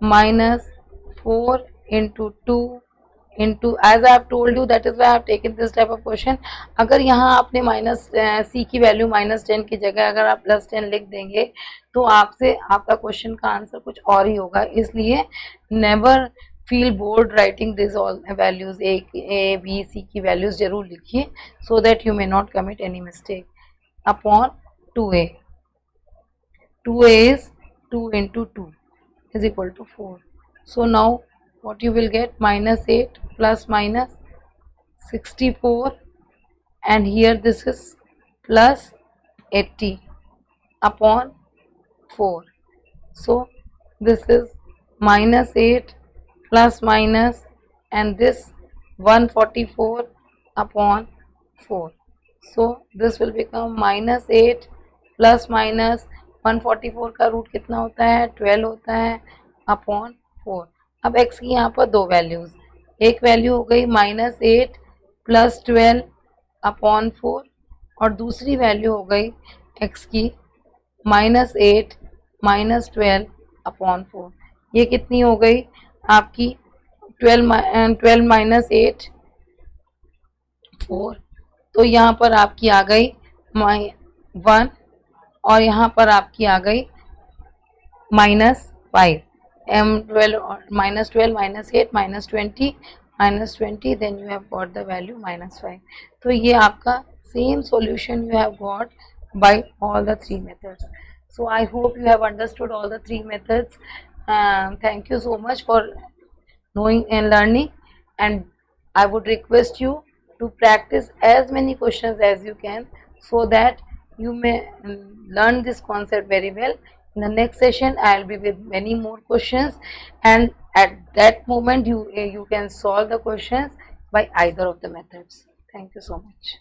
minus 4 into 2 into, as I have told you, that is why I have taken this type of question. अगर यहाँ आपने minus सी की value -10 की जगह अगर आप +10 लिख देंगे तो आपसे आपका क्वेश्चन का आंसर कुछ और ही होगा. इसलिए never feel bored writing this all values, A B C की वैल्यूज जरूर लिखिए so that you may not commit any mistake. Upon 2a, 2a is 2 into 2 is equal to 4. So now what you will get, minus 8 plus minus 64 and here this is plus 80 upon 4. So this is minus 8 plus minus and this 144 upon 4. So this will become minus 8 plus minus 144 का root कितना होता है, 12 होता है upon 4. अब x की यहाँ पर दो वैल्यूज, एक वैल्यू हो गई -8 प्लस 12 अपॉन 4 और दूसरी वैल्यू हो गई x की -8 माइनस 12 अपॉन 4. ये कितनी हो गई आपकी 12 माइनस 8 4. तो यहाँ पर आपकी आ गई 1 और यहाँ पर आपकी आ गई -5. -12 -8 -20 then you have got the value -5. तो ये आपका same solution you have got by all the three methods. So I hope you have understood all the three methods. Thank you so much for knowing and learning, and I would request you to practice as many questions as you can so that you may learn this concept very well. In the next session I will be with many more questions, and at that moment you can solve the questions by either of the methods. Thank you so much.